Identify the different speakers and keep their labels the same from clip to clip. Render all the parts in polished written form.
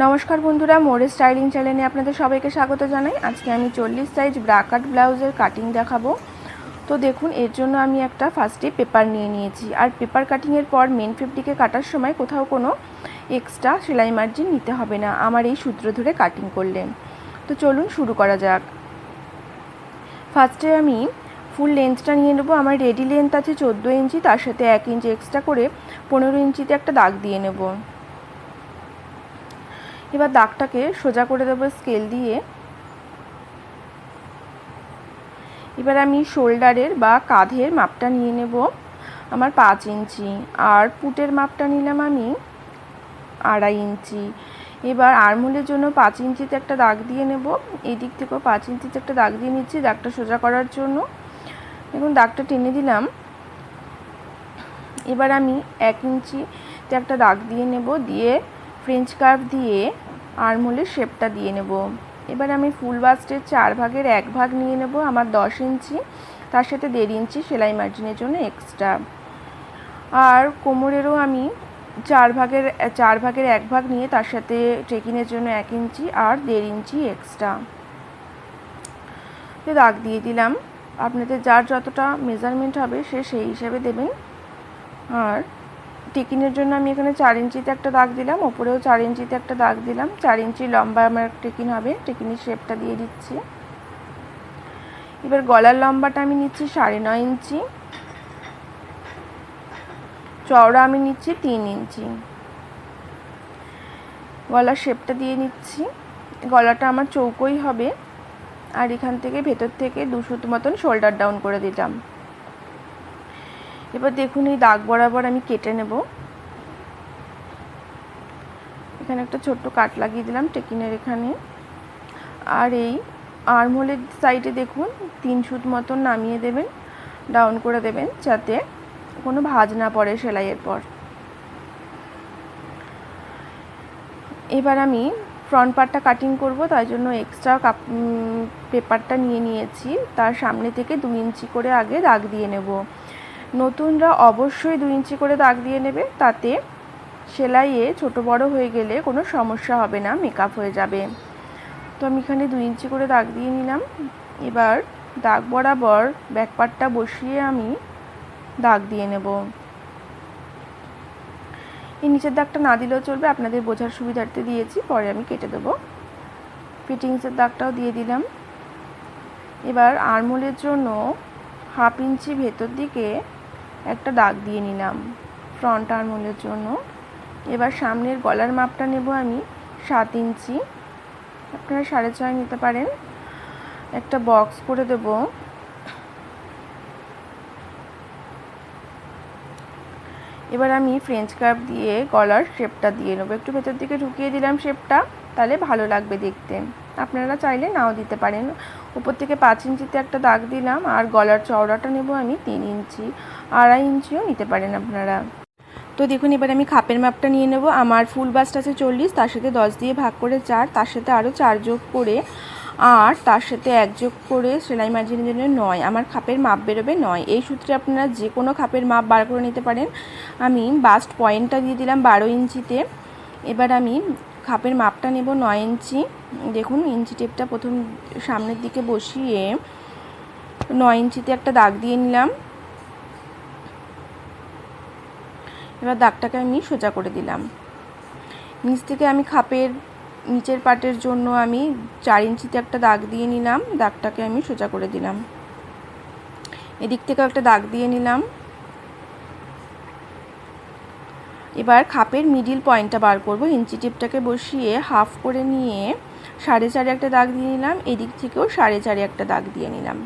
Speaker 1: নমস্কার বন্ধুরা, মোরে স্টাইলিং চ্যানেলে আপনাদের সবাইকে স্বাগত জানাই। আজকে আমি 40 সাইজ ব্রা কাট ব্লাউজের কাটিং দেখাবো। তো দেখুন, এর জন্য আমি একটা ফার্স্টে পেপার নিয়ে নিয়েছি। আর পেপার কাটিংয়ের পর মেন ফেব্রিকে কাটার সময় কোথাও কোনো এক্সট্রা সেলাই মার্জিন নিতে হবে না আমার এই সূত্র ধরে কাটিং করলে। তো চলুন শুরু করা যাক। ফার্স্টে আমি ফুল লেন্থটা নিয়ে নেবো। আমার রেডি লেন্থ আছে 14 ইঞ্চি, তার সাথে 1 ইঞ্চি এক্সট্রা করে 15 ইঞ্চিতে একটা দাগ দিয়ে নেব। এবার দাগটাকে সোজা করে দেবো স্কেল দিয়ে। এবার আমি শোল্ডারের বা কাঁধের মাপটা নিয়ে নেব আমার 5 ইঞ্চি, আর পুটের মাপটা নিলাম আমি 2.5 ইঞ্চি। এবার আর্মহোলের জন্য 5 ইঞ্চিতে একটা দাগ দিয়ে নেব। এই দিক থেকেও 5 ইঞ্চিতে একটা দাগ দিয়ে নিচ্ছি দাগটা সোজা করার জন্য। দেখুন দাগটা টেনে দিলাম। এবার আমি 1 ইঞ্চিতে একটা দাগ দিয়ে নেব, দিয়ে ফ্রেঞ্চ কার্ভ দিয়ে আর্মহোলের শেপটা দিয়ে নেব। এবার আমি ফুল বাস্টের 4 ভাগের 1 ভাগ নিয়ে নেব আমার 10 ইঞ্চি, তার সাথে 1.5 ইঞ্চি সেলাই মার্জিনের জন্য এক্সট্রা। আর কোমরেরও আমি 4 ভাগের 1 ভাগ নিয়ে তার সাথে ট্রেকিংয়ের জন্য 1 ইঞ্চি আর 1.5 ইঞ্চি এক্সট্রা দাগ দিয়ে দিলাম। আপনাদের যার যতটা মেজারমেন্ট হবে সেই হিসাবে দেবেন। আর টেকিনের জন্য আমি এখানে 4 ইঞ্চিতে একটা দাগ দিলাম, ওপরেও 4 ইঞ্চিতে একটা দাগ দিলাম। 4 ইঞ্চি লম্বা আমার টেকিন হবে, টেকিনের শেপটা দিয়ে দিচ্ছি। এবার গলার লম্বাটা আমি নিচ্ছি 9.5 ইঞ্চি, চওড়া আমি নিচ্ছি 3 ইঞ্চি। গলার শেপটা দিয়ে নিচ্ছি। গলাটা আমার চৌকোই হবে, আর এখান থেকে ভেতর থেকে 2 সুতো মতন শোল্ডার ডাউন করে দিলাম। এবার দেখুন এই দাগ বরাবর আমি কেটে নেব। এখানে একটা ছোট্ট কাট লাগিয়ে দিলাম টেকিনের এখানে। আর এই আর্মহোলের সাইডে দেখুন 3 সুত মতন নামিয়ে দেবেন, ডাউন করে দেবেন, যাতে কোনো ভাঁজ না পড়ে সেলাইয়ের পর। এবার আমি ফ্রন্ট পার্টটা কাটিং করব, তাই জন্য এক্সট্রা পেপারটা নিয়ে নিয়েছি। তার সামনে থেকে 2 ইঞ্চি করে আগে দাগ দিয়ে নেব। নতুনরা অবশ্যই 2 ইঞ্চি করে দাগ দিয়ে নেবে, তাতে সেলাইয়ে ছোট বড় হয়ে গেলে কোনো সমস্যা হবে না, মেকআপ হয়ে যাবে। তো আমি এখানে 2 ইঞ্চি করে দাগ দিয়ে নিলাম। এবার দাগ বরাবর ব্যাক পার্টটা বসিয়ে আমি দাগ দিয়ে নেব। এই নিচের দাগটা না দিলেও চলবে, আপনাদের বোঝার সুবিধার্থে দিয়েছি, পরে আমি কেটে দেবো। ফিটিংসের দাগটাও দিয়ে দিলাম। এবার আর্মহোলের জন্য 1/2 ইঞ্চি ভেতর দিকে একটা দাগ দিয়ে নিলাম ফ্রন্ট আর্মহোলের জন্য। এবার সামনের গলার মাপটা নেব আমি 7 ইঞ্চি, আপনারা 6.5 নিতে পারেন। একটা বক্স করে দেব। এবার আমি ফ্রেঞ্চ কার্ভ দিয়ে গলার শেপটা দিয়ে নেবো। একটু ভেতর দিকে ঢুকিয়ে দিলাম শেপটা, তাহলে ভালো লাগবে দেখতে। আপনারা চাইলে নাও দিতে পারেন। উপর থেকে 5 ইঞ্চিতে একটা দাগ দিলাম। আর গলার চওড়াটা নেব আমি 3 ইঞ্চি, 2.5 ইঞ্চিও নিতে পারেন আপনারা। তো দেখুন এবার আমি খাপের মাপটা নিয়ে নেব। আমার ফুল বাস্ট আছে 40, তার সাথে 10 দিয়ে ভাগ করে 4, তার সাথে আরও 4 যোগ করে 8, তার সাথে 1 যোগ করে সেলাই মার্জিনের জন্য 9। আমার খাপের মাপ বেরোবে 9। এই সূত্রে আপনারা যে কোনো খাপের মাপ বার করে নিতে পারেন। আমি বাস্ট পয়েন্টটা দিয়ে দিলাম 12 ইঞ্চিতে। এবার আমি খাপের মাপটা নেব 9 ইঞ্চি। দেখুন ইঞ্চি টেপটা প্রথম সামনের দিকে বসিয়ে 9 ইঞ্চিতে একটা দাগ দিয়ে নিলাম। এবার দাগটাকে আমি সোজা করে দিলাম। নিচ থেকে আমি খাপের নিচের পার্টের জন্য আমি 4 ইঞ্চিতে একটা দাগ দিয়ে নিলাম। দাগটাকে আমি সোজা করে দিলাম। এদিক থেকে একটা দাগ দিয়ে নিলাম। এবার খাপের মিডিল পয়েন্টটা বার করব। ইঞ্চি টেপটাকে বসিয়ে হাফ করে নিয়ে 4.5 একটা দাগ দিয়ে নিলাম। এদিক থেকেও 4.5 একটা দাগ দিয়ে নিলাম।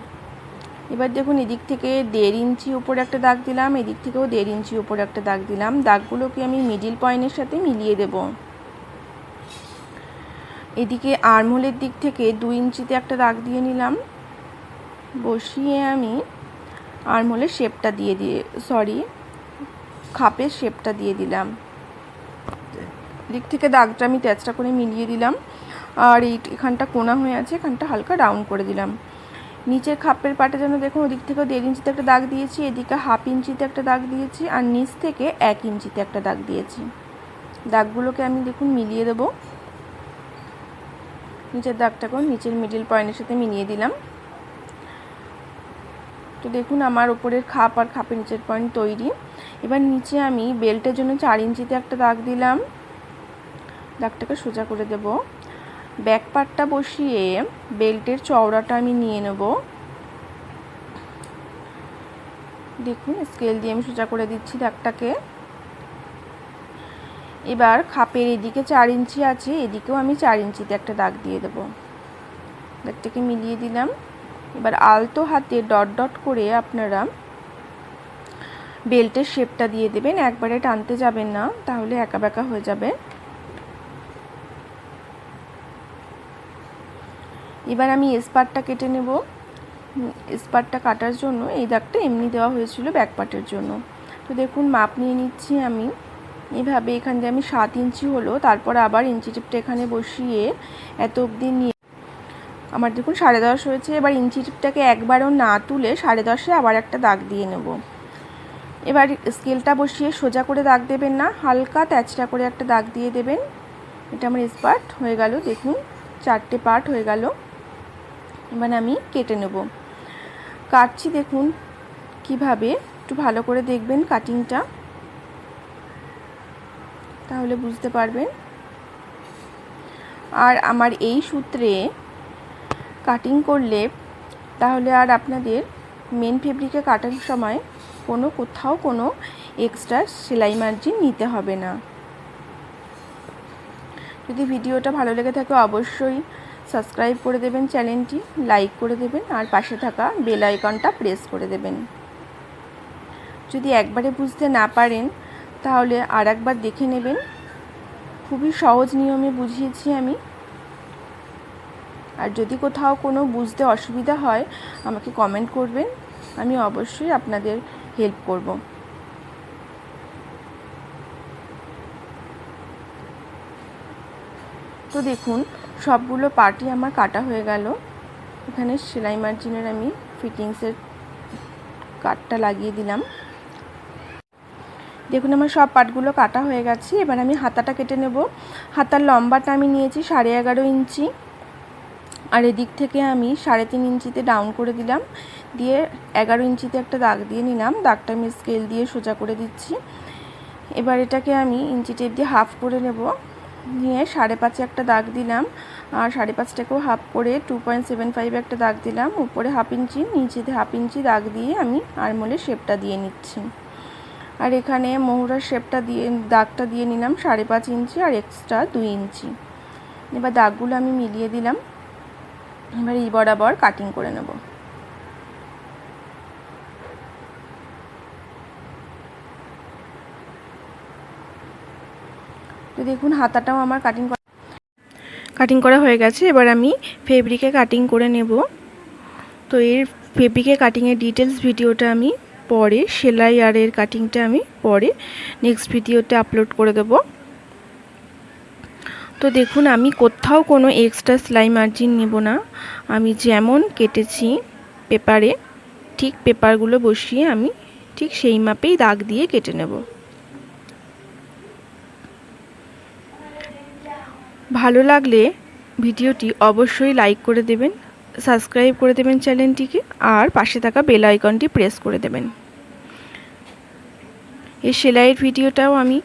Speaker 1: এবার দেখুন এদিক থেকে 1.5 ইঞ্চি উপরে একটা দাগ দিলাম, এদিক থেকেও 1.5 ইঞ্চি উপরে একটা দাগ দিলাম। দাগগুলোকে আমি মিডিল পয়েন্টের সাথে মিলিয়ে দেব। এদিকে আর্মহোলের দিক থেকে 2 ইঞ্চিতে একটা দাগ দিয়ে নিলাম। বসিয়ে আমি আর্মহোলের শেপটা খাপের শেপটা দিয়ে দিলাম। দিক থেকে দাগটা আমি তেচটা করে মিলিয়ে দিলাম। আর এখানটা কোনা হয়ে আছে, এখানটা হালকা রাউন্ড করে দিলাম। নিচের খাপের পাটে যেন দেখুন ওদিক থেকেও 1.5 ইঞ্চিতে একটা দাগ দিয়েছি, এদিকে 1/2 ইঞ্চিতে একটা দাগ দিয়েছি, আর নিচ থেকে 1 ইঞ্চিতে একটা দাগ দিয়েছি। দাগগুলোকে আমি দেখুন মিলিয়ে দেব। নিচের দাগটাকেও নিচের মিডল পয়েন্টের সাথে মিলিয়ে দিলাম। তো দেখুন আমার উপরের খাপ আর খাপের নিচের পয়েন্ট তৈরি। এবার নিচে আমি বেল্টের জন্য 4 ইঞ্চিতে একটা দাগ দিলাম, দাগটাকে সোজা করে দেব। ব্যাক পার্টটা বসিয়ে বেল্টের চওড়াটা আমি নিয়ে নেব। দেখুন স্কেল দিয়ে আমি সোজা করে দিচ্ছি দাগটাকে। এবার খাপের এদিকে 4 ইঞ্চি আছে, এদিকেও আমি 4 ইঞ্চিতে একটা দাগ দিয়ে দেব। দাগটাকে মিলিয়ে দিলাম। এবার আলতো হাতে ডট ডট করে আপনারা বেল্টের শেপটা দিয়ে দেবেন, একবারে টানতে যাবেন না, তাহলে একা বেঁকা হয়ে যাবে। এবার আমি এসপারটা কেটে নেব। এসপারটা কাটার জন্য এই দাগটা এমনি দেওয়া হয়েছিল ব্যাক পার্টের জন্য। তো দেখুন মাপ নিয়ে নিচ্ছি আমি এভাবে। এখান দিয়ে আমি 7 ইঞ্চি হলো, তারপর আবার ইঞ্চি টিপটা এখানে বসিয়ে এত অবধি নিয়ে আমার দেখুন 10.5 হয়েছে। এবার ইঞ্চি টিপটাকে একবারও না তুলে 10.5-এ আবার একটা দাগ দিয়ে নেব। এবার স্কেলটা বসিয়ে সোজা করে দাগ দেবেন না, হালকা তেচড়া করে একটা দাগ দিয়ে দেবেন। এটা আমার এস পার্ট হয়ে গেল। দেখুন 4টে পার্ট হয়ে গেল। এবার আমি কেটে নেব। কাটছি দেখুন কিভাবে, একটু ভালো করে দেখবেন কাটিংটা, তাহলে বুঝতে পারবেন। আর আমার এই সূত্রে কাটিং করলে তাহলে আর আপনাদের মেন ফেব্রিকে কাটার সময় কোথাও কোনো এক্সট্রা সেলাই মার্জিন নিতে হবে না। যদি ভিডিওটা ভালো লেগে থাকে অবশ্যই সাবস্ক্রাইব করে দেবেন, চ্যানেলটি লাইক করে দেবেন, আর পাশে থাকা বেল আইকনটা প্রেস করে দেবেন। যদি একবারে বুঝতে না পারেন তাহলে আর একবার দেখে নেবেন। খুবই সহজ নিয়মে বুঝিয়েছি আমি। আর যদি কোথাও কোনো বুঝতে অসুবিধা হয় আমাকে কমেন্ট করবেন, আমি অবশ্যই আপনাদের হেল্প করব। তো দেখুন সবগুলো পার্টই আমার কাটা হয়ে গেল। এখানে সেলাই মার্জিনের আমি ফিটিংসের কাটটা লাগিয়ে দিলাম। দেখুন আমার সব পার্টগুলো কাটা হয়ে গেছে। এবার আমি হাতাটা কেটে নেব। হাতার লম্বাটা আমি নিয়েছি 11.5 ইঞ্চি, আর এদিক থেকে আমি 3.5 ইঞ্চিতে ডাউন করে দিলাম, দিয়ে 11 ইঞ্চিতে একটা দাগ দিয়ে নিলাম। দাগটা আমি স্কেল দিয়ে সোজা করে দিচ্ছি। এবার এটাকে আমি ইঞ্চি টেপ দিয়ে হাফ করে নেব, নিয়ে 5.5-এ একটা দাগ দিলাম, আর 5.5টাকেও হাফ করে 2.75 একটা দাগ দিলাম। উপরে হাফ ইঞ্চি, নিচেতে হাফ ইঞ্চি দাগ দিয়ে আমি আরমোলের শেপটা দিয়ে নিচ্ছি। আর এখানে মোহরার শেপটা দিয়ে দাগটা দিয়ে নিলাম 5.5 ইঞ্চি আর এক্সট্রা 2 ইঞ্চি। এবার দাগগুলো আমি মিলিয়ে দিলাম। এবার এই বরাবর কাটিং করে নেব। তো দেখুন হাতাটাও আমার কাটিং করা হয়ে গেছে। এবার আমি ফেব্রিকে কাটিং করে নেব। তো এর ফেব্রিকে কাটিংয়ের ডিটেলস ভিডিওটা আমি পরে, সেলাই আর এর কাটিংটা আমি পরে নেক্সট ভিডিওতে আপলোড করে দেব। তো দেখুন আমি কোথাও কোনো এক্সট্রা সেলাই মার্জিন নেব না। আমি যেমন কেটেছি পেপারে, ঠিক পেপারগুলো বসিয়ে আমি ঠিক সেই মাপেই দাগ দিয়ে কেটে নেব। ভালো লাগলে ভিডিওটি অবশ্যই লাইক করে দেবেন, সাবস্ক্রাইব করে দেবেন চ্যানেলটিকে, আর পাশে থাকা বেল আইকনটি প্রেস করে দেবেন। এই সেলাইয়ের ভিডিওটাও আমি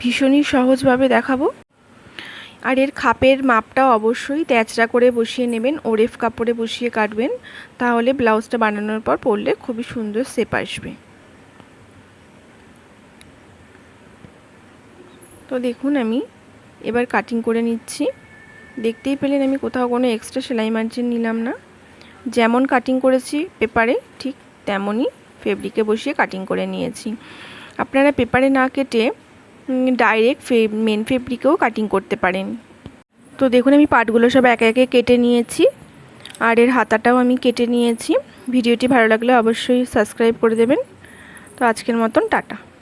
Speaker 1: ভীষণই সহজভাবে দেখাবো। আর এর খাপের মাপটাও অবশ্যই তেচড়া করে বসিয়ে নেবেন, ওরেফ কাপড়ে বসিয়ে কাটবেন, তাহলে ব্লাউজটা বানানোর পর পরলে খুবই সুন্দর শেপ আসবে। তো দেখুন আমি এবার কাটিং করে নিচ্ছি। দেখতেই পেলেন আমি কোথাও কোনো এক্সট্রা সেলাই মার্জিন নিলাম না। যেমন কাটিং করেছি পেপারে ঠিক তেমনই ফেব্রিকে বসিয়ে কাটিং করে নিয়েছি। আপনারা পেপারে না কেটে ডাইরেক্ট মেন ফেব্রিকেও কাটিং করতে পারেন। তো দেখুন আমি পার্টগুলো সব একে একে কেটে নিয়েছি, আর এর হাতাটাও আমি কেটে নিয়েছি। ভিডিওটি ভালো লাগলে অবশ্যই সাবস্ক্রাইব করে দেবেন। তো আজকের মতন টাটা।